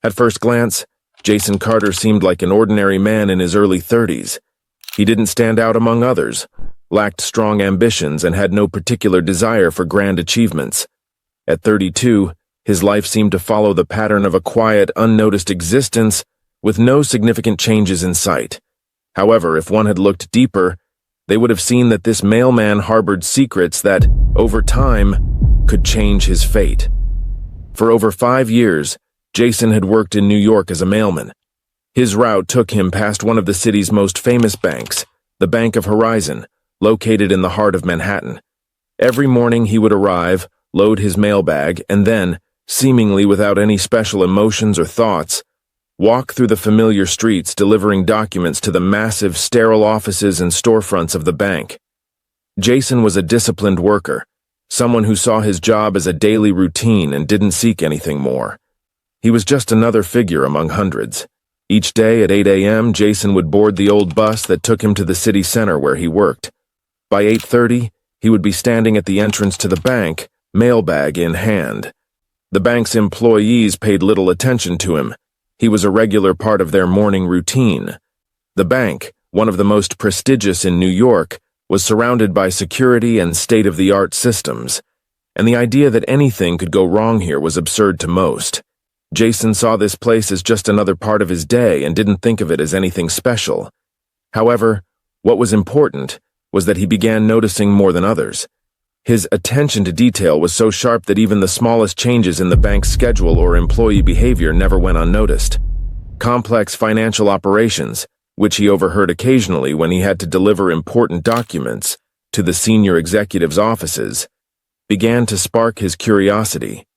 At first glance, Jason Carter seemed like an ordinary man in his early 30s. He didn't stand out among others, lacked strong ambitions, and had no particular desire for grand achievements. At 32, his life seemed to follow the pattern of a quiet, unnoticed existence with no significant changes in sight. However, if one had looked deeper, they would have seen that this mailman harbored secrets that, over time, could change his fate. For over 5 years, Jason had worked in New York as a mailman. His route took him past one of the city's most famous banks, the Bank of Horizon, located in the heart of Manhattan. Every morning he would arrive, load his mailbag, and then, seemingly without any special emotions or thoughts, walk through the familiar streets delivering documents to the massive, sterile offices and storefronts of the bank. Jason was a disciplined worker, someone who saw his job as a daily routine and didn't seek anything more. He was just another figure among hundreds. Each day at 8 a.m., Jason would board the old bus that took him to the city center where he worked. By 8:30, he would be standing at the entrance to the bank, mailbag in hand. The bank's employees paid little attention to him. He was a regular part of their morning routine. The bank, one of the most prestigious in New York, was surrounded by security and state-of-the-art systems, and the idea that anything could go wrong here was absurd to most. Jason saw this place as just another part of his day and didn't think of it as anything special. However, what was important was that he began noticing more than others. His attention to detail was so sharp that even the smallest changes in the bank's schedule or employee behavior never went unnoticed. Complex financial operations, which he overheard occasionally when he had to deliver important documents to the senior executives' offices, began to spark his curiosity.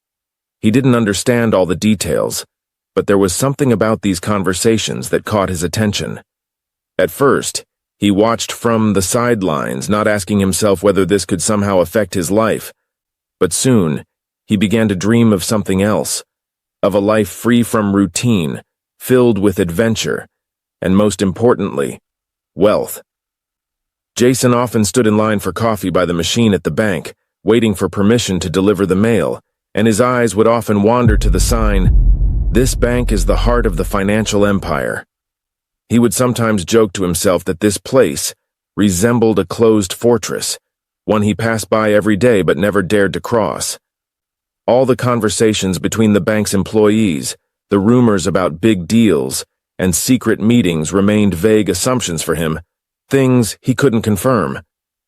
He didn't understand all the details, but there was something about these conversations that caught his attention. At first, he watched from the sidelines, not asking himself whether this could somehow affect his life. But soon, he began to dream of something else, of a life free from routine, filled with adventure, and most importantly, wealth. Jason often stood in line for coffee by the machine at the bank, waiting for permission to deliver the mail, and his eyes would often wander to the sign, "This bank is the heart of the financial empire." He would sometimes joke to himself that this place resembled a closed fortress, one he passed by every day but never dared to cross. All the conversations between the bank's employees, the rumors about big deals, and secret meetings remained vague assumptions for him, things he couldn't confirm.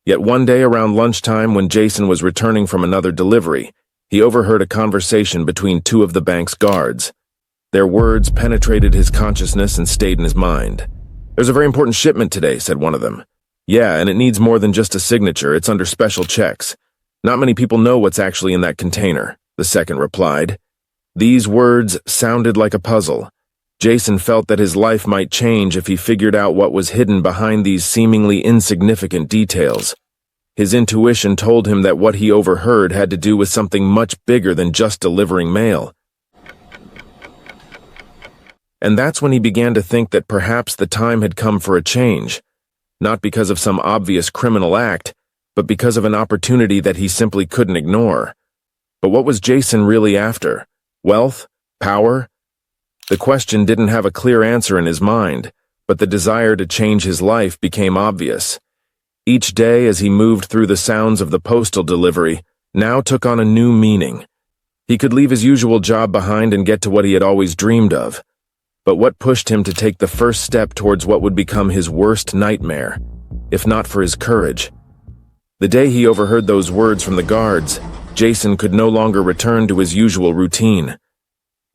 Yet one day around lunchtime when Jason was returning from another delivery, he overheard a conversation between two of the bank's guards. Their words penetrated his consciousness and stayed in his mind. "There's a very important shipment today," said one of them. "Yeah, and it needs more than just a signature. It's under special checks. Not many people know what's actually in that container," the second replied. These words sounded like a puzzle. Jason felt that his life might change if he figured out what was hidden behind these seemingly insignificant details. His intuition told him that what he overheard had to do with something much bigger than just delivering mail. And that's when he began to think that perhaps the time had come for a change, not because of some obvious criminal act, but because of an opportunity that he simply couldn't ignore. But what was Jason really after? Wealth? Power? The question didn't have a clear answer in his mind, but the desire to change his life became obvious. Each day as he moved through the sounds of the postal delivery now took on a new meaning. He could leave his usual job behind and get to what he had always dreamed of. But what pushed him to take the first step towards what would become his worst nightmare, if not for his courage? The day he overheard those words from the guards, Jason could no longer return to his usual routine.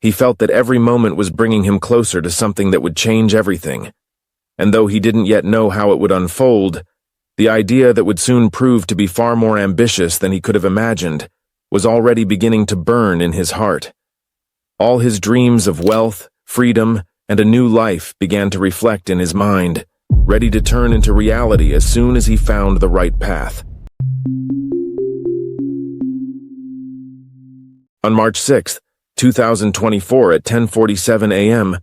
He felt that every moment was bringing him closer to something that would change everything. And though he didn't yet know how it would unfold, the idea that would soon prove to be far more ambitious than he could have imagined was already beginning to burn in his heart. All his dreams of wealth, freedom, and a new life began to reflect in his mind, ready to turn into reality as soon as he found the right path. On March 6, 2024 at 10:47 a.m.,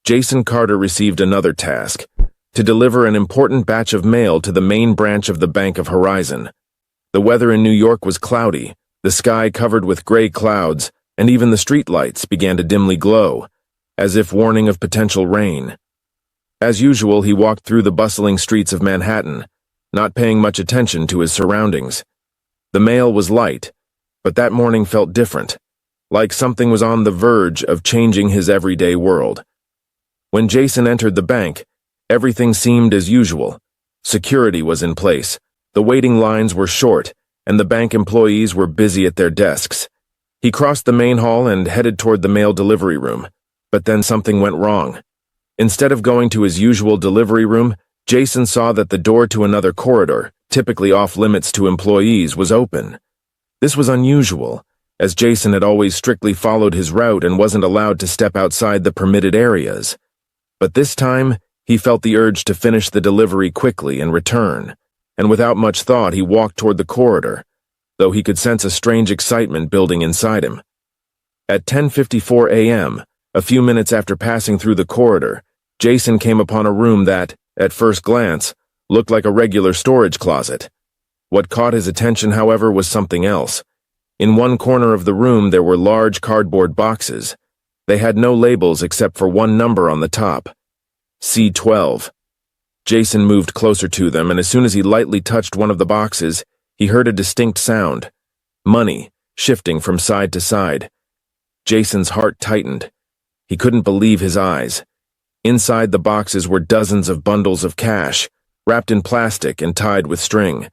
Jason Carter received another task, to deliver an important batch of mail to the main branch of the Bank of Horizon. The weather in New York was cloudy, The sky covered with gray clouds, and even the streetlights began to dimly glow, as if warning of potential rain. As usual, he walked through the bustling streets of Manhattan, not paying much attention to his surroundings. The mail was light, but that morning felt different, like something was on the verge of changing his everyday world. When Jason entered the bank, everything seemed as usual. Security was in place, the waiting lines were short, and the bank employees were busy at their desks. He crossed the main hall and headed toward the mail delivery room, but then something went wrong. Instead of going to his usual delivery room, Jason saw that the door to another corridor, typically off-limits to employees, was open. This was unusual, as Jason had always strictly followed his route and wasn't allowed to step outside the permitted areas. But this time, he felt the urge to finish the delivery quickly and return, and without much thought he walked toward the corridor, though he could sense a strange excitement building inside him. At 10:54 a.m., a few minutes after passing through the corridor, Jason came upon a room that, at first glance, looked like a regular storage closet. What caught his attention, however, was something else. In one corner of the room there were large cardboard boxes. They had no labels except for one number on the top, C12. Jason moved closer to them, and as soon as he lightly touched one of the boxes, he heard a distinct sound. Money, shifting from side to side. Jason's heart tightened. He couldn't believe his eyes. Inside the boxes were dozens of bundles of cash, wrapped in plastic and tied with string.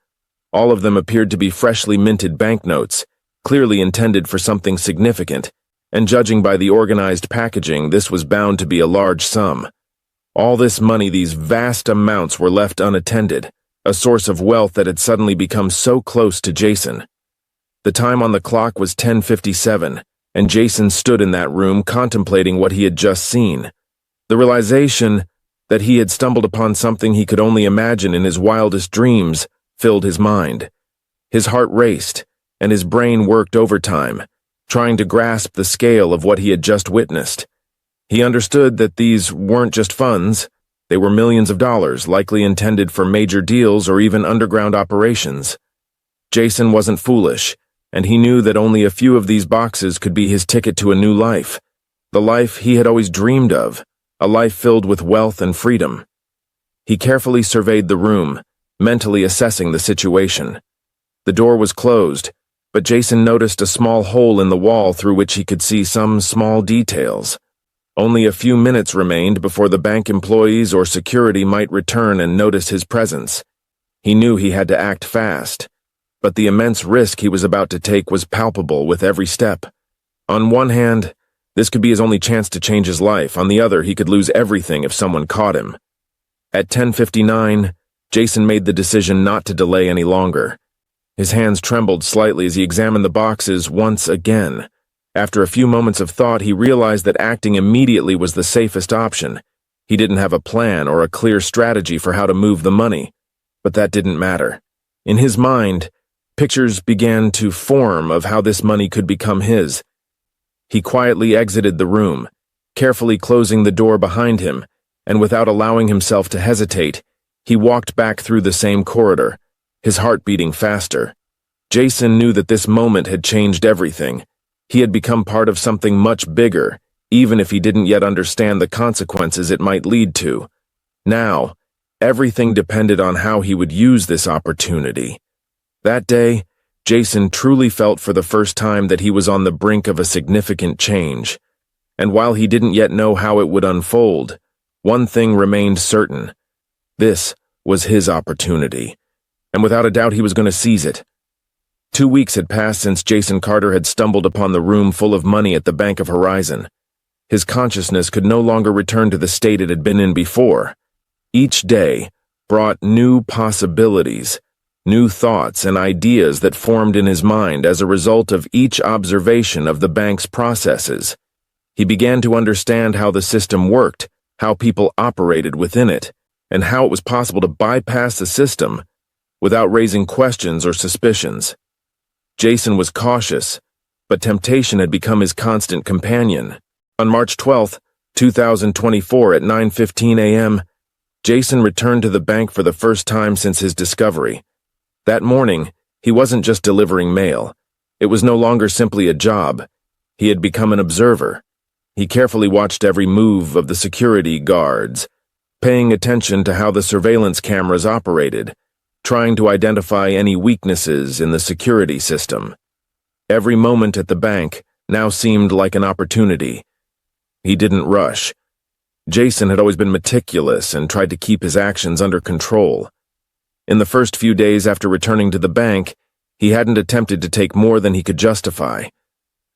All of them appeared to be freshly minted banknotes, clearly intended for something significant, and judging by the organized packaging, this was bound to be a large sum. All this money, these vast amounts, were left unattended, a source of wealth that had suddenly become so close to Jason. The time on the clock was 10:57, and Jason stood in that room contemplating what he had just seen. The realization that he had stumbled upon something he could only imagine in his wildest dreams filled his mind. His heart raced, and his brain worked overtime, trying to grasp the scale of what he had just witnessed. He understood that these weren't just funds, they were millions of dollars, likely intended for major deals or even underground operations. Jason wasn't foolish, and he knew that only a few of these boxes could be his ticket to a new life, the life he had always dreamed of, a life filled with wealth and freedom. He carefully surveyed the room, mentally assessing the situation. The door was closed, but Jason noticed a small hole in the wall through which he could see some small details. Only a few minutes remained before the bank employees or security might return and notice his presence. He knew he had to act fast, but the immense risk he was about to take was palpable with every step. On one hand, this could be his only chance to change his life. On the other, he could lose everything if someone caught him. At 10:59, Jason made the decision not to delay any longer. His hands trembled slightly as he examined the boxes once again. After a few moments of thought, he realized that acting immediately was the safest option. He didn't have a plan or a clear strategy for how to move the money, but that didn't matter. In his mind, pictures began to form of how this money could become his. He quietly exited the room, carefully closing the door behind him, and without allowing himself to hesitate, he walked back through the same corridor, his heart beating faster. Jason knew that this moment had changed everything. He had become part of something much bigger, even if he didn't yet understand the consequences it might lead to. Now, everything depended on how he would use this opportunity. That day, Jason truly felt for the first time that he was on the brink of a significant change. And while he didn't yet know how it would unfold, one thing remained certain. This was his opportunity, and without a doubt he was going to seize it. 2 weeks had passed since Jason Carter had stumbled upon the room full of money at the Bank of Horizon. His consciousness could no longer return to the state it had been in before. Each day brought new possibilities, new thoughts and ideas that formed in his mind as a result of each observation of the bank's processes. He began to understand how the system worked, how people operated within it, and how it was possible to bypass the system without raising questions or suspicions. Jason was cautious, but temptation had become his constant companion. On March 12, 2024 at 9:15 a.m., Jason returned to the bank for the first time since his discovery. That morning, he wasn't just delivering mail. It was no longer simply a job. He had become an observer. He carefully watched every move of the security guards, paying attention to how the surveillance cameras operated, trying to identify any weaknesses in the security system. Every moment at the bank now seemed like an opportunity. He didn't rush. Jason had always been meticulous and tried to keep his actions under control. In the first few days after returning to the bank, he hadn't attempted to take more than he could justify.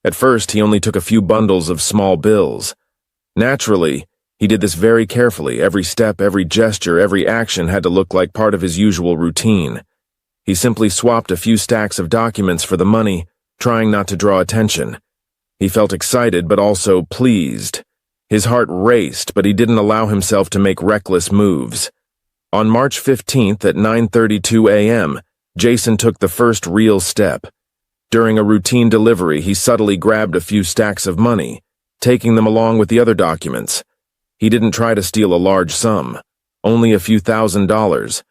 At first, he only took a few bundles of small bills. Naturally, he did this very carefully. Every step, every gesture, every action had to look like part of his usual routine. He simply swapped a few stacks of documents for the money, trying not to draw attention. He felt excited but also pleased. His heart raced, but he didn't allow himself to make reckless moves. On March 15th at 9:32 a.m., Jason took the first real step. During a routine delivery, he subtly grabbed a few stacks of money, taking them along with the other documents. He didn't try to steal a large sum, only a few $1,000s.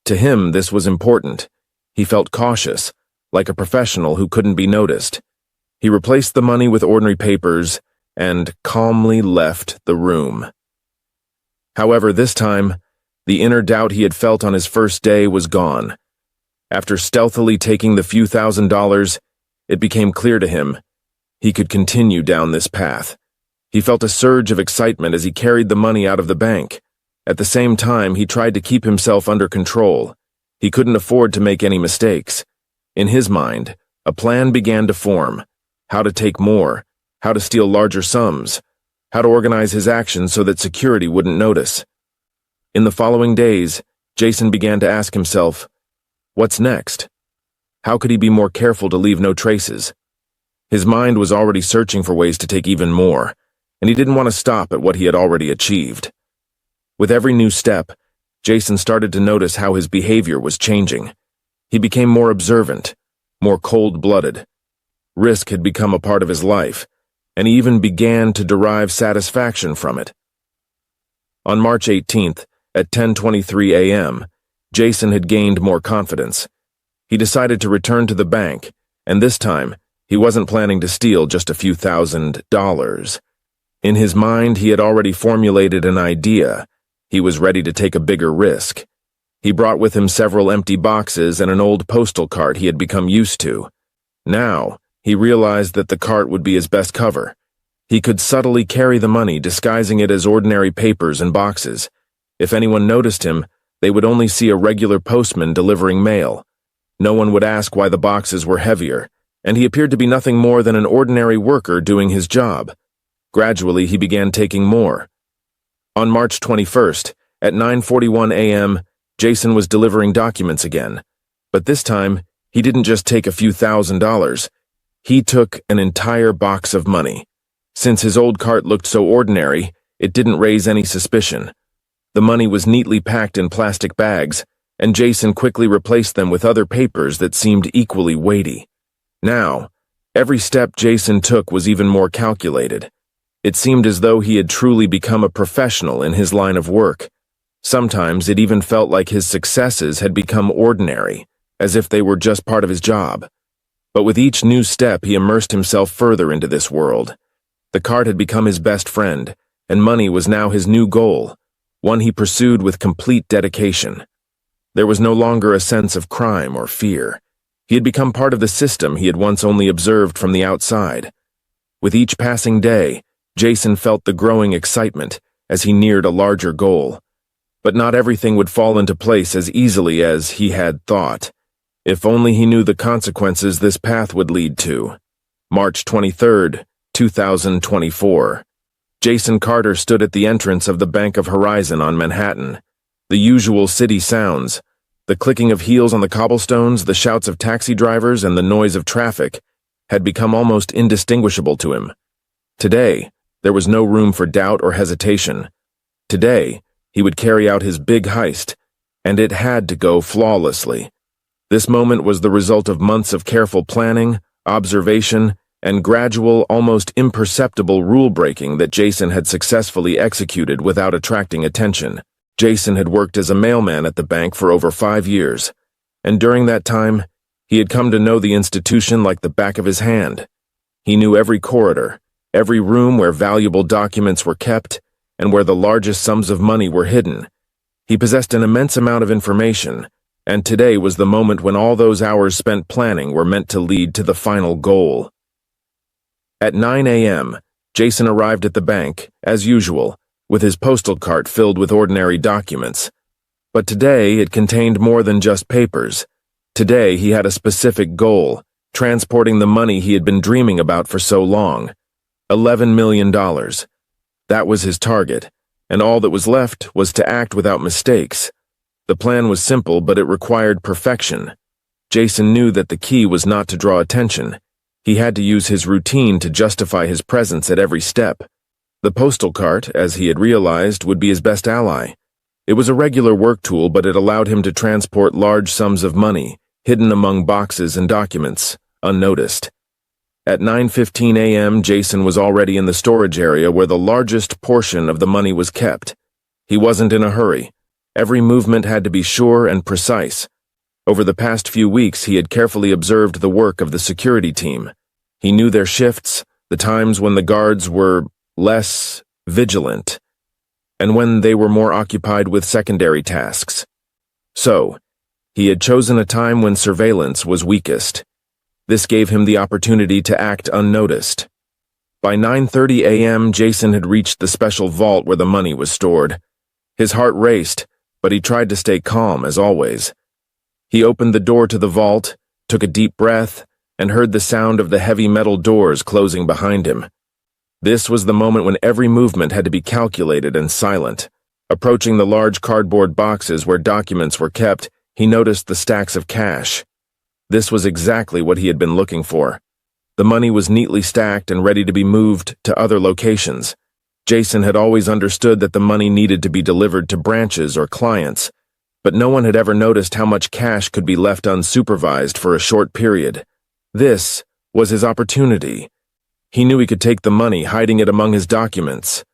To him, this was important. He felt cautious, like a professional who couldn't be noticed. He replaced the money with ordinary papers and calmly left the room. However, this time, the inner doubt he had felt on his first day was gone. After stealthily taking the few $1,000s, it became clear to him he could continue down this path. He felt a surge of excitement as he carried the money out of the bank. At the same time, he tried to keep himself under control. He couldn't afford to make any mistakes. In his mind, a plan began to form: how to take more, how to steal larger sums, how to organize his actions so that security wouldn't notice. In the following days, Jason began to ask himself, what's next? How could he be more careful to leave no traces? His mind was already searching for ways to take even more, and he didn't want to stop at what he had already achieved. With every new step, Jason started to notice how his behavior was changing. He became more observant, more cold-blooded. Risk had become a part of his life, and he even began to derive satisfaction from it. On March 18th, at 10:23 a.m., Jason had gained more confidence. He decided to return to the bank, and this time, he wasn't planning to steal just a few $1,000s. In his mind, he had already formulated an idea. He was ready to take a bigger risk. He brought with him several empty boxes and an old postal cart he had become used to. Now, he realized that the cart would be his best cover. He could subtly carry the money, disguising it as ordinary papers and boxes. If anyone noticed him, they would only see a regular postman delivering mail. No one would ask why the boxes were heavier, and he appeared to be nothing more than an ordinary worker doing his job. Gradually, he began taking more. On March 21st, at 9:41 a.m., Jason was delivering documents again. But this time, he didn't just take a few $1,000s. He took an entire box of money. Since his old cart looked so ordinary, it didn't raise any suspicion. The money was neatly packed in plastic bags, and Jason quickly replaced them with other papers that seemed equally weighty. Now, every step Jason took was even more calculated. It seemed as though he had truly become a professional in his line of work. Sometimes it even felt like his successes had become ordinary, as if they were just part of his job. But with each new step, he immersed himself further into this world. The cart had become his best friend, and money was now his new goal, one he pursued with complete dedication. There was no longer a sense of crime or fear. He had become part of the system he had once only observed from the outside. With each passing day, Jason felt the growing excitement as he neared a larger goal. But not everything would fall into place as easily as he had thought. If only he knew the consequences this path would lead to. March 23rd, 2024. Jason Carter stood at the entrance of the Bank of Horizon on Manhattan. The usual city sounds, the clicking of heels on the cobblestones, the shouts of taxi drivers, and the noise of traffic, had become almost indistinguishable to him. Today, there was no room for doubt or hesitation. Today, he would carry out his big heist, and it had to go flawlessly. This moment was the result of months of careful planning, observation, and gradual, almost imperceptible rule-breaking that Jason had successfully executed without attracting attention. Jason had worked as a mailman at the bank for over 5 years, and during that time, He had come to know the institution like the back of his hand. He knew every corridor, every room where valuable documents were kept, and where the largest sums of money were hidden. He possessed an immense amount of information, and today was the moment when all those hours spent planning were meant to lead to the final goal. At 9 a.m., Jason arrived at the bank, as usual, with his postal cart filled with ordinary documents. But today it contained more than just papers. Today he had a specific goal, transporting the money he had been dreaming about for so long. $11 million. That was his target, and all that was left was to act without mistakes. The plan was simple, but it required perfection. Jason knew that the key was not to draw attention. He had to use his routine to justify his presence at every step. The postal cart, as he had realized, would be his best ally. It was a regular work tool, but it allowed him to transport large sums of money, hidden among boxes and documents, unnoticed. At 9:15 a.m., Jason was already in the storage area where the largest portion of the money was kept. He wasn't in a hurry. Every movement had to be sure and precise. Over the past few weeks, he had carefully observed the work of the security team. He knew their shifts, the times when the guards were less vigilant, and when they were more occupied with secondary tasks. So, he had chosen a time when surveillance was weakest. This gave him the opportunity to act unnoticed. By 9:30 a.m., Jason had reached the special vault where the money was stored. His heart raced, but he tried to stay calm, as always. He opened the door to the vault, took a deep breath, and heard the sound of the heavy metal doors closing behind him. This was the moment when every movement had to be calculated and silent. Approaching the large cardboard boxes where documents were kept, he noticed the stacks of cash. This was exactly what he had been looking for. The money was neatly stacked and ready to be moved to other locations. Jason had always understood that the money needed to be delivered to branches or clients, but no one had ever noticed how much cash could be left unsupervised for a short period. This was his opportunity. He knew he could take the money, hiding it among his documents.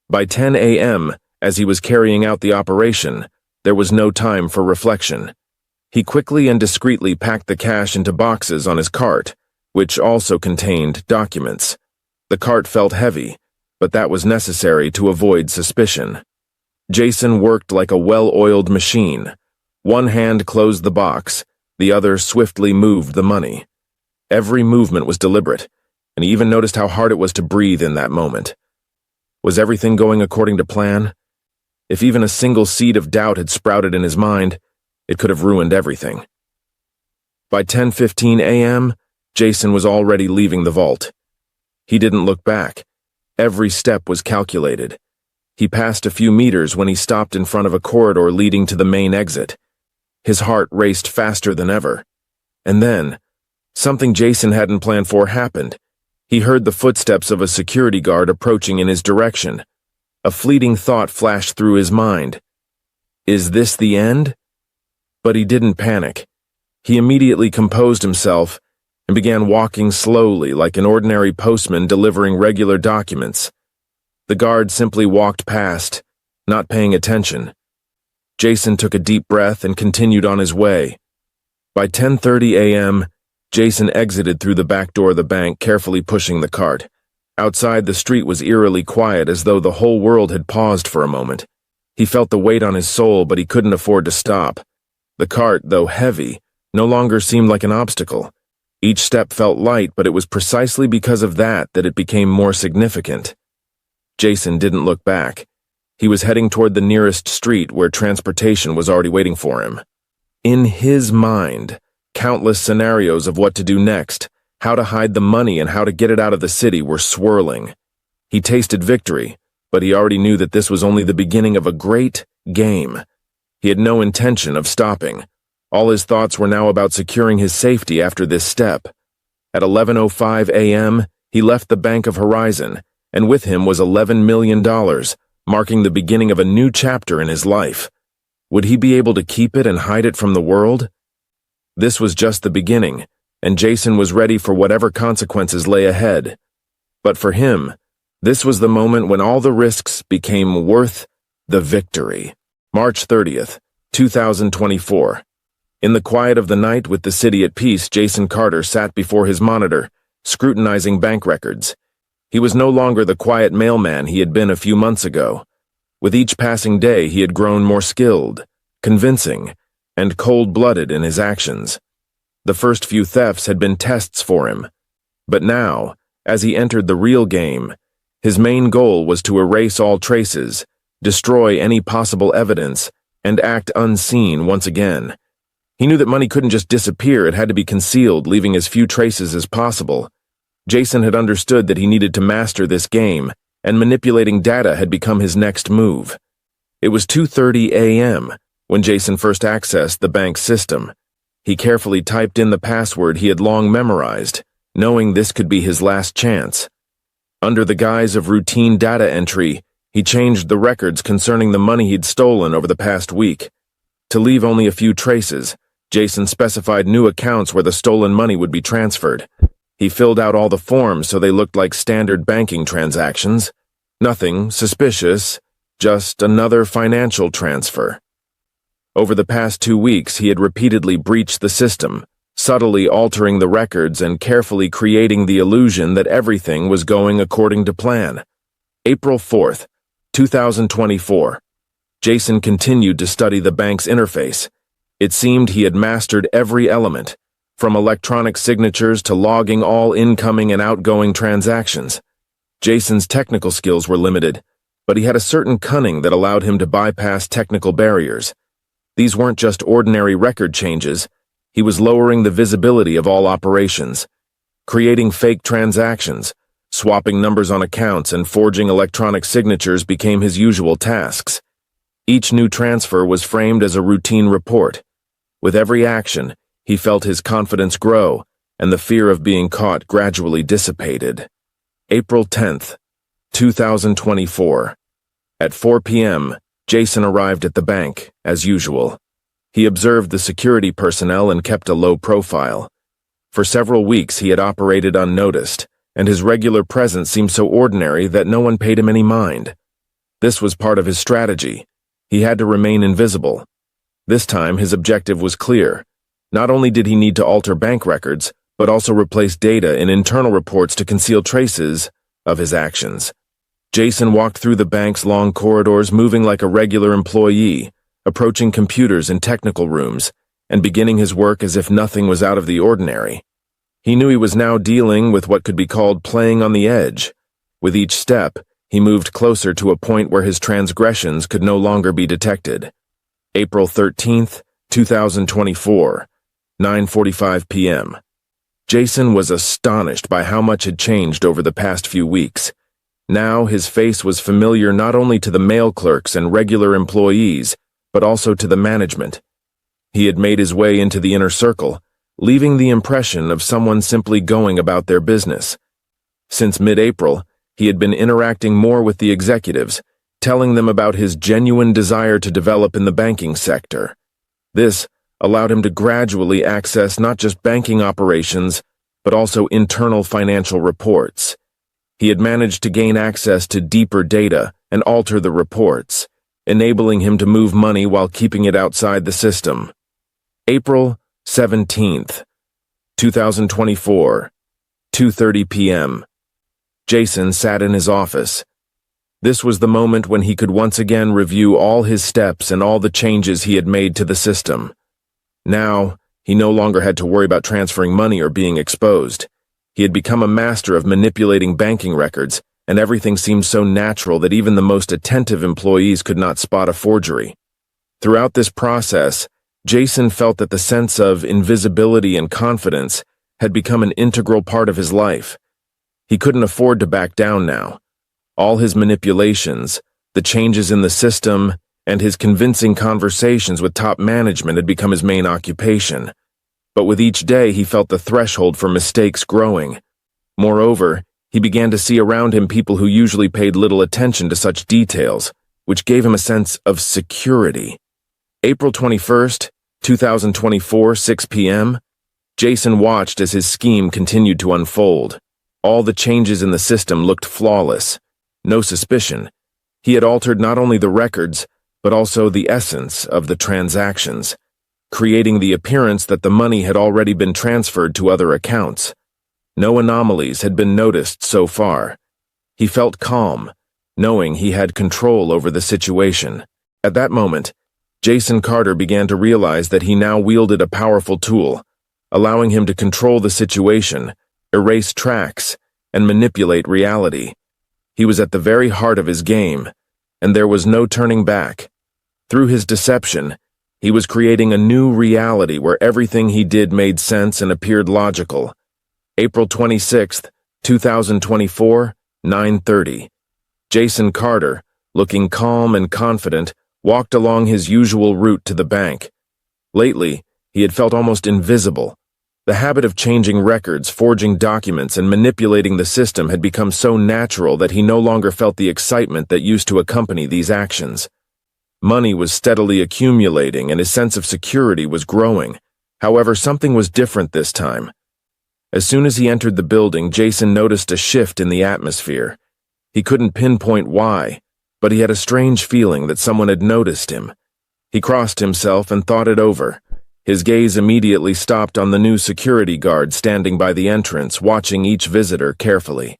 By 10 a.m., as he was carrying out the operation, there was no time for reflection. He quickly and discreetly packed the cash into boxes on his cart, which also contained documents. The cart felt heavy, but that was necessary to avoid suspicion. Jason worked like a well-oiled machine. One hand closed the box, the other swiftly moved the money. Every movement was deliberate, and he even noticed how hard it was to breathe in that moment. Was everything going according to plan? If even a single seed of doubt had sprouted in his mind, it could have ruined everything. By 10:15 a.m., Jason was already leaving the vault. He didn't look back. Every step was calculated. He passed a few meters when he stopped in front of a corridor leading to the main exit. His heart raced faster than ever. And then, something Jason hadn't planned for happened. He heard the footsteps of a security guard approaching in his direction. A fleeting thought flashed through his mind. Is this the end? But he didn't panic. He immediately composed himself and began walking slowly like an ordinary postman delivering regular documents. The guard simply walked past, not paying attention. Jason took a deep breath and continued on his way. By 10:30 a.m., Jason exited through the back door of the bank, carefully pushing the cart. Outside, the street was eerily quiet, as though the whole world had paused for a moment. He felt the weight on his soul, but he couldn't afford to stop. The cart, though heavy, no longer seemed like an obstacle. Each step felt light, but it was precisely because of that it became more significant. Jason didn't look back. He was heading toward the nearest street where transportation was already waiting for him. In his mind, countless scenarios of what to do next, how to hide the money and how to get it out of the city were swirling. He tasted victory, but he already knew that this was only the beginning of a great game. He had no intention of stopping. All his thoughts were now about securing his safety after this step. At 11:05 a.m., he left the Bank of Horizon, and with him was $11 million, marking the beginning of a new chapter in his life. Would he be able to keep it and hide it from the world? This was just the beginning, and Jason was ready for whatever consequences lay ahead. But for him, this was the moment when all the risks became worth the victory. March 30th, 2024. In the quiet of the night, with the city at peace, Jason Carter sat before his monitor, scrutinizing bank records. He was no longer the quiet mailman he had been a few months ago. With each passing day, he had grown more skilled, convincing, and cold-blooded in his actions. The first few thefts had been tests for him. But now, as he entered the real game, his main goal was to erase all traces, destroy any possible evidence, and act unseen once again. He knew that money couldn't just disappear, it had to be concealed, leaving as few traces as possible. Jason had understood that he needed to master this game, and manipulating data had become his next move. It was 2:30 a.m. when Jason first accessed the bank's system. He carefully typed in the password he had long memorized, knowing this could be his last chance. Under the guise of routine data entry, he changed the records concerning the money he'd stolen over the past week. To leave only a few traces, Jason specified new accounts where the stolen money would be transferred. He filled out all the forms so they looked like standard banking transactions. Nothing suspicious, just another financial transfer. Over the past 2 weeks, he had repeatedly breached the system, subtly altering the records and carefully creating the illusion that everything was going according to plan. April 4th, 2024. Jason continued to study the bank's interface. It seemed he had mastered every element, from electronic signatures to logging all incoming and outgoing transactions. Jason's technical skills were limited, but he had a certain cunning that allowed him to bypass technical barriers. These weren't just ordinary record changes. He was lowering the visibility of all operations, creating fake transactions, swapping numbers on accounts, and forging electronic signatures became his usual tasks. Each new transfer was framed as a routine report. With every action, he felt his confidence grow, and the fear of being caught gradually dissipated. April 10th, 2024. At 4 p.m., Jason arrived at the bank, as usual. He observed the security personnel and kept a low profile. For several weeks, he had operated unnoticed, and his regular presence seemed so ordinary that no one paid him any mind. This was part of his strategy. He had to remain invisible. This time, his objective was clear. Not only did he need to alter bank records, but also replace data in internal reports to conceal traces of his actions. Jason walked through the bank's long corridors, moving like a regular employee, approaching computers in technical rooms, and beginning his work as if nothing was out of the ordinary. He knew he was now dealing with what could be called playing on the edge. With each step, he moved closer to a point where his transgressions could no longer be detected. April 13th, 2024, 9:45 p.m. Jason was astonished by how much had changed over the past few weeks. Now his face was familiar not only to the mail clerks and regular employees, but also to the management. He had made his way into the inner circle, leaving the impression of someone simply going about their business. Since mid-April, he had been interacting more with the executives, telling them about his genuine desire to develop in the banking sector. This allowed him to gradually access not just banking operations, but also internal financial reports. He had managed to gain access to deeper data and alter the reports, enabling him to move money while keeping it outside the system. April 17th, 2024, 2:30 p.m. Jason sat in his office. This was the moment when he could once again review all his steps and all the changes he had made to the system. Now, he no longer had to worry about transferring money or being exposed. He had become a master of manipulating banking records, and everything seemed so natural that even the most attentive employees could not spot a forgery. Throughout this process, Jason felt that the sense of invisibility and confidence had become an integral part of his life. He couldn't afford to back down now. All his manipulations, the changes in the system, and his convincing conversations with top management had become his main occupation. But with each day, he felt the threshold for mistakes growing. Moreover, he began to see around him people who usually paid little attention to such details, which gave him a sense of security. April 21st, 2024, 6 p.m. Jason watched as his scheme continued to unfold. All the changes in the system looked flawless. No suspicion. He had altered not only the records, but also the essence of the transactions. creating the appearance that the money had already been transferred to other accounts. No anomalies had been noticed so far. He felt calm, knowing he had control over the situation. At that moment, Jason Carter began to realize that he now wielded a powerful tool, allowing him to control the situation, erase tracks, and manipulate reality. He was at the very heart of his game, and there was no turning back. Through his deception, he was creating a new reality where everything he did made sense and appeared logical. April 26, 2024, 9:30. Jason Carter, looking calm and confident, walked along his usual route to the bank. Lately, he had felt almost invisible. The habit of changing records, forging documents, and manipulating the system had become so natural that he no longer felt the excitement that used to accompany these actions. Money was steadily accumulating and his sense of security was growing. However, something was different this time. As soon as he entered the building, Jason noticed a shift in the atmosphere. He couldn't pinpoint why, but he had a strange feeling that someone had noticed him. He crossed himself and thought it over. His gaze immediately stopped on the new security guard standing by the entrance, watching each visitor carefully.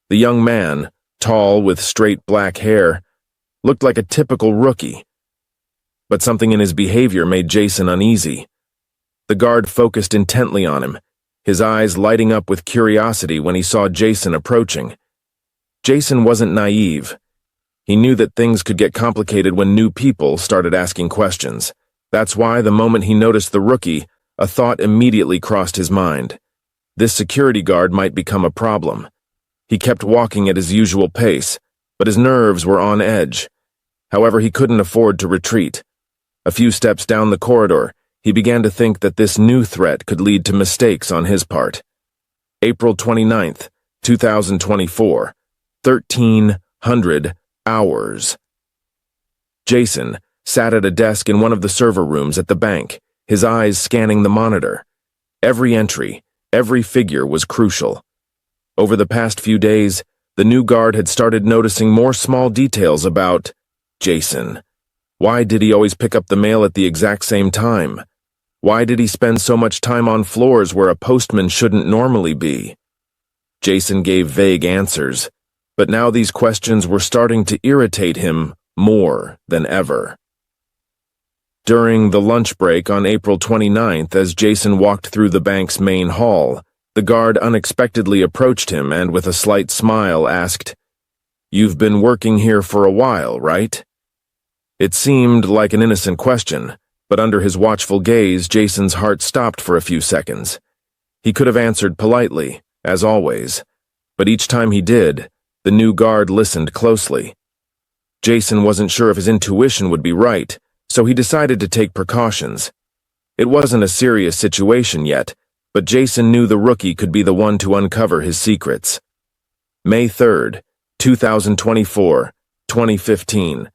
The young man, tall with straight black hair, looked like a typical rookie. But something in his behavior made Jason uneasy. The guard focused intently on him, his eyes lighting up with curiosity when he saw Jason approaching. Jason wasn't naive. He knew that things could get complicated when new people started asking questions. That's why, the moment he noticed the rookie, a thought immediately crossed his mind. This security guard might become a problem. He kept walking at his usual pace, but his nerves were on edge. However, he couldn't afford to retreat. A few steps down the corridor, he began to think that this new threat could lead to mistakes on his part. April 29th, 2024, 1300 hours. Jason sat at a desk in one of the server rooms at the bank, his eyes scanning the monitor. Every entry, every figure was crucial. Over the past few days, the new guard had started noticing more small details about Jason. Why did he always pick up the mail at the exact same time? Why did he spend so much time on floors where a postman shouldn't normally be? Jason gave vague answers, but now these questions were starting to irritate him more than ever. During the lunch break on April 29th, as Jason walked through the bank's main hall, the guard unexpectedly approached him and with a slight smile asked, "You've been working here for a while, right?" It seemed like an innocent question, but under his watchful gaze, Jason's heart stopped for a few seconds. He could have answered politely, as always, but each time he did, the new guard listened closely. Jason wasn't sure if his intuition would be right, so he decided to take precautions. It wasn't a serious situation yet, but Jason knew the rookie could be the one to uncover his secrets. May 3rd, 2024, 2015.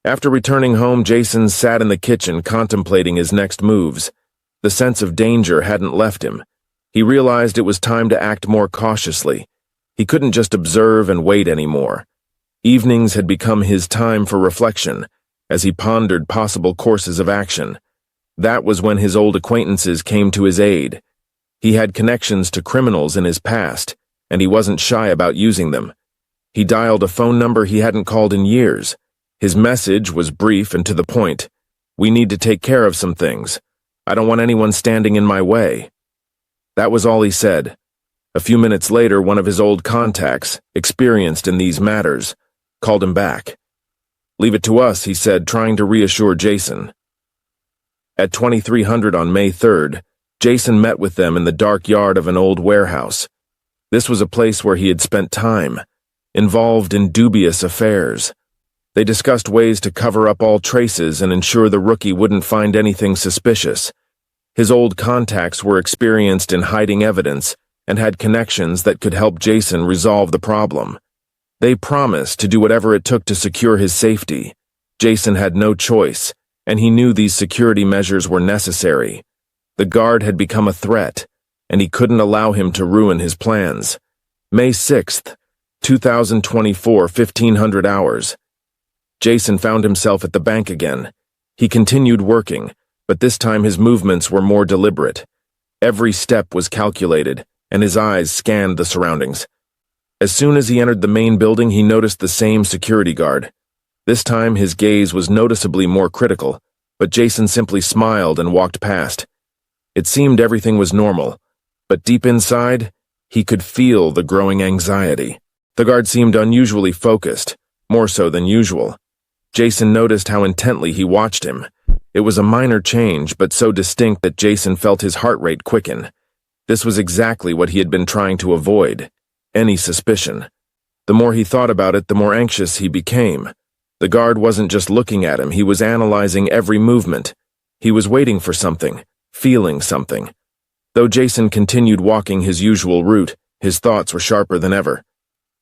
After returning home, Jason sat in the kitchen contemplating his next moves. The sense of danger hadn't left him. He realized it was time to act more cautiously. He couldn't just observe and wait anymore. Evenings had become his time for reflection, as he pondered possible courses of action. That was when his old acquaintances came to his aid. He had connections to criminals in his past, and he wasn't shy about using them. He dialed a phone number he hadn't called in years. His message was brief and to the point. "We need to take care of some things. I don't want anyone standing in my way." That was all he said. A few minutes later, one of his old contacts, experienced in these matters, called him back. "Leave it to us," he said, trying to reassure Jason. At 2300 on May 3rd, Jason met with them in the dark yard of an old warehouse. This was a place where he had spent time, involved in dubious affairs. They discussed ways to cover up all traces and ensure the rookie wouldn't find anything suspicious. His old contacts were experienced in hiding evidence and had connections that could help Jason resolve the problem. They promised to do whatever it took to secure his safety. Jason had no choice, and he knew these security measures were necessary. The guard had become a threat, and he couldn't allow him to ruin his plans. May 6th, 2024, 1500 hours. Jason found himself at the bank again. He continued working, but this time his movements were more deliberate. Every step was calculated, and his eyes scanned the surroundings. As soon as he entered the main building, he noticed the same security guard. This time his gaze was noticeably more critical, but Jason simply smiled and walked past. It seemed everything was normal, but deep inside, he could feel the growing anxiety. The guard seemed unusually focused, more so than usual. Jason noticed how intently he watched him. It was a minor change, but so distinct that Jason felt his heart rate quicken. This was exactly what he had been trying to avoid, any suspicion. The more he thought about it, the more anxious he became. The guard wasn't just looking at him, he was analyzing every movement. He was waiting for something, feeling something. Though Jason continued walking his usual route, his thoughts were sharper than ever.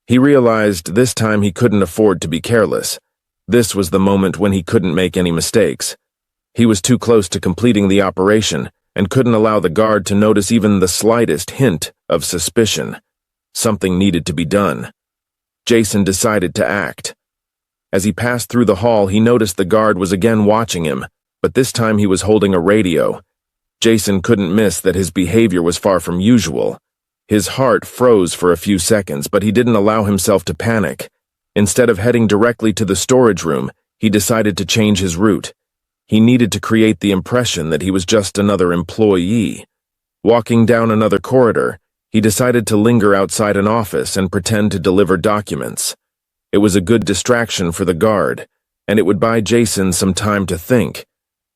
He realized this time he couldn't afford to be careless. This was the moment when he couldn't make any mistakes. He was too close to completing the operation and couldn't allow the guard to notice even the slightest hint of suspicion. Something needed to be done. Jason decided to act. As he passed through the hall, he noticed the guard was again watching him, but this time he was holding a radio. Jason couldn't miss that his behavior was far from usual. His heart froze for a few seconds, but he didn't allow himself to panic. Instead of heading directly to the storage room, he decided to change his route. He needed to create the impression that he was just another employee. Walking down another corridor, he decided to linger outside an office and pretend to deliver documents. It was a good distraction for the guard, and it would buy Jason some time to think.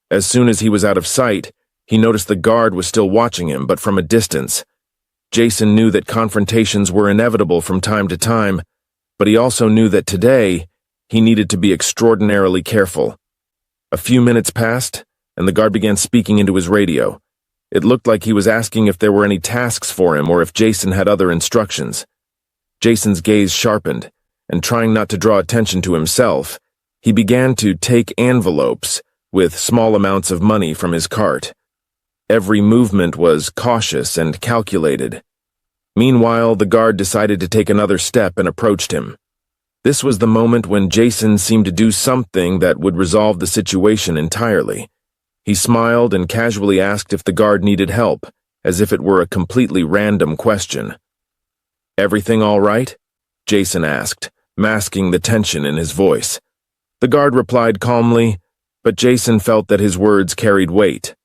As soon as he was out of sight, he noticed the guard was still watching him, but from a distance. Jason knew that confrontations were inevitable from time to time, but he also knew that today, he needed to be extraordinarily careful. A few minutes passed, and the guard began speaking into his radio. It looked like he was asking if there were any tasks for him or if Jason had other instructions. Jason's gaze sharpened, and trying not to draw attention to himself, he began to take envelopes with small amounts of money from his cart. Every movement was cautious and calculated. Meanwhile, the guard decided to take another step and approached him. This was the moment when Jason seemed to do something that would resolve the situation entirely. He smiled and casually asked if the guard needed help, as if it were a completely random question. "Everything all right?" Jason asked, masking the tension in his voice. The guard replied calmly, but Jason felt that his words carried weight.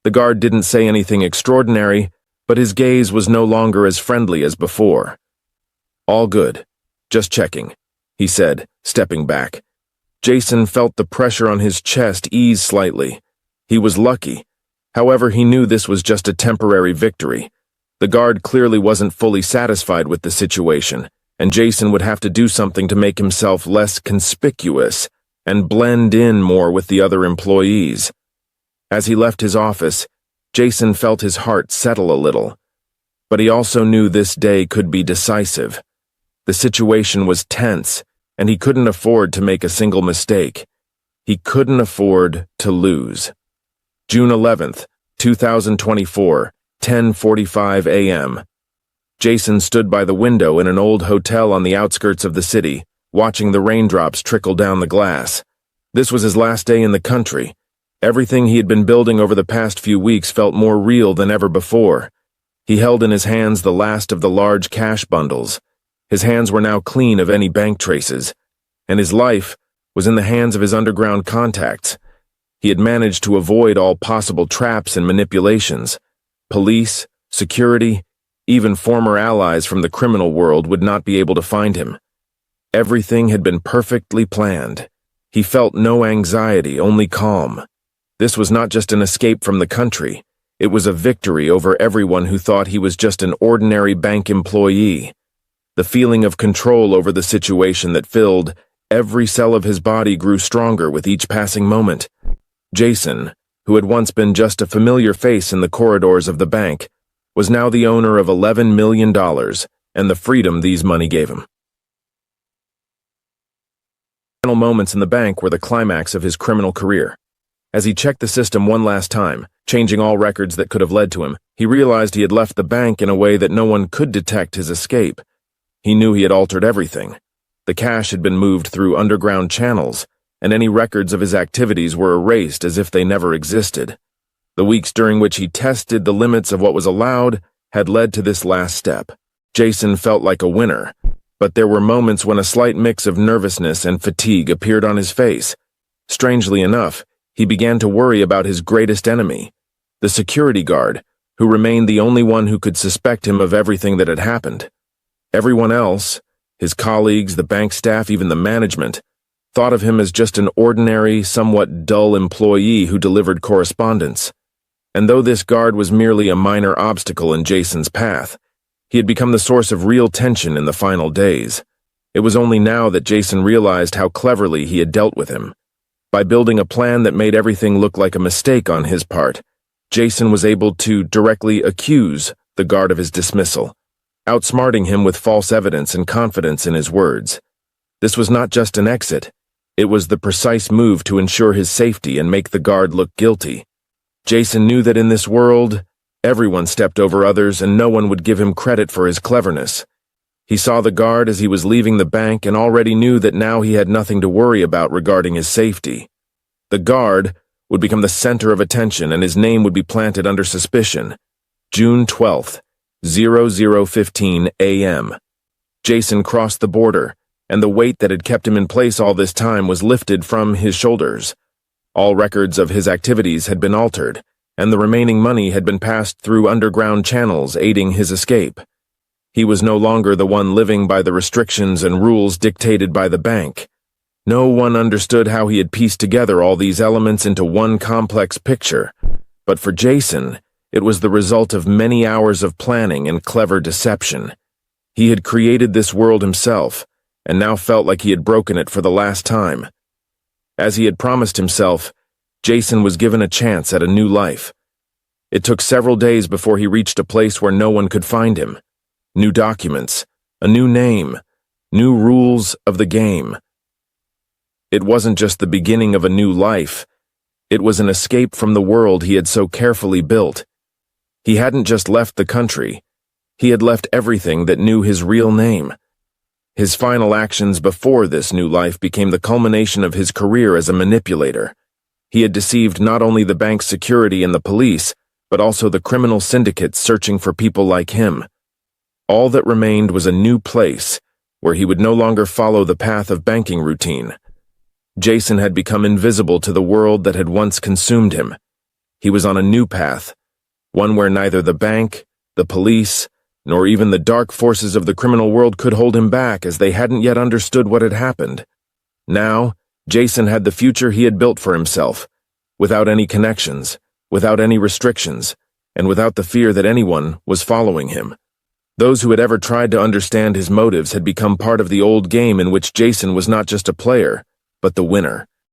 The guard didn't say anything extraordinary, but his gaze was no longer as friendly as before. "All good. Just checking," he said, stepping back. Jason felt the pressure on his chest ease slightly. He was lucky. However, he knew this was just a temporary victory. The guard clearly wasn't fully satisfied with the situation, and Jason would have to do something to make himself less conspicuous and blend in more with the other employees. As he left his office, Jason felt his heart settle a little. But he also knew this day could be decisive. The situation was tense, and he couldn't afford to make a single mistake. He couldn't afford to lose. June 11th, 2024, 10:45 a.m. Jason stood by the window in an old hotel on the outskirts of the city, watching the raindrops trickle down the glass. This was his last day in the country. Everything he had been building over the past few weeks felt more real than ever before. He held in his hands the last of the large cash bundles. His hands were now clean of any bank traces, and his life was in the hands of his underground contacts. He had managed to avoid all possible traps and manipulations. Police, security, even former allies from the criminal world would not be able to find him. Everything had been perfectly planned. He felt no anxiety, only calm. This was not just an escape from the country. It was a victory over everyone who thought he was just an ordinary bank employee. The feeling of control over the situation that filled every cell of his body grew stronger with each passing moment. Jason, who had once been just a familiar face in the corridors of the bank, was now the owner of $11 million and the freedom these money gave him. The final moments in the bank were the climax of his criminal career. As he checked the system one last time, changing all records that could have led to him, he realized he had left the bank in a way that no one could detect his escape. He knew he had altered everything. The cash had been moved through underground channels, and any records of his activities were erased as if they never existed. The weeks during which he tested the limits of what was allowed had led to this last step. Jason felt like a winner, but there were moments when a slight mix of nervousness and fatigue appeared on his face. Strangely enough, he began to worry about his greatest enemy, the security guard, who remained the only one who could suspect him of everything that had happened. Everyone else, his colleagues, the bank staff, even the management, thought of him as just an ordinary, somewhat dull employee who delivered correspondence. And though this guard was merely a minor obstacle in Jason's path, he had become the source of real tension in the final days. It was only now that Jason realized how cleverly he had dealt with him. By building a plan that made everything look like a mistake on his part, Jason was able to directly accuse the guard of his dismissal, outsmarting him with false evidence and confidence in his words. This was not just an exit, it was the precise move to ensure his safety and make the guard look guilty. Jason knew that in this world, everyone stepped over others and no one would give him credit for his cleverness. He saw the guard as he was leaving the bank and already knew that now he had nothing to worry about regarding his safety. The guard would become the center of attention and his name would be planted under suspicion. June 12th, 00:15 a.m. Jason crossed the border, and the weight that had kept him in place all this time was lifted from his shoulders. All records of his activities had been altered, and the remaining money had been passed through underground channels aiding his escape. He was no longer the one living by the restrictions and rules dictated by the bank. No one understood how he had pieced together all these elements into one complex picture, but for Jason, it was the result of many hours of planning and clever deception. He had created this world himself, and now felt like he had broken it for the last time. As he had promised himself, Jason was given a chance at a new life. It took several days before he reached a place where no one could find him. New documents, a new name, new rules of the game. It wasn't just the beginning of a new life. It was an escape from the world he had so carefully built. He hadn't just left the country. He had left everything that knew his real name. His final actions before this new life became the culmination of his career as a manipulator. He had deceived not only the bank's security and the police, but also the criminal syndicates searching for people like him. All that remained was a new place, where he would no longer follow the path of banking routine. Jason had become invisible to the world that had once consumed him. He was on a new path, one where neither the bank, the police, nor even the dark forces of the criminal world could hold him back, as they hadn't yet understood what had happened. Now, Jason had the future he had built for himself, without any connections, without any restrictions, and without the fear that anyone was following him. Those who had ever tried to understand his motives had become part of the old game in which Jason was not just a player, but the winner.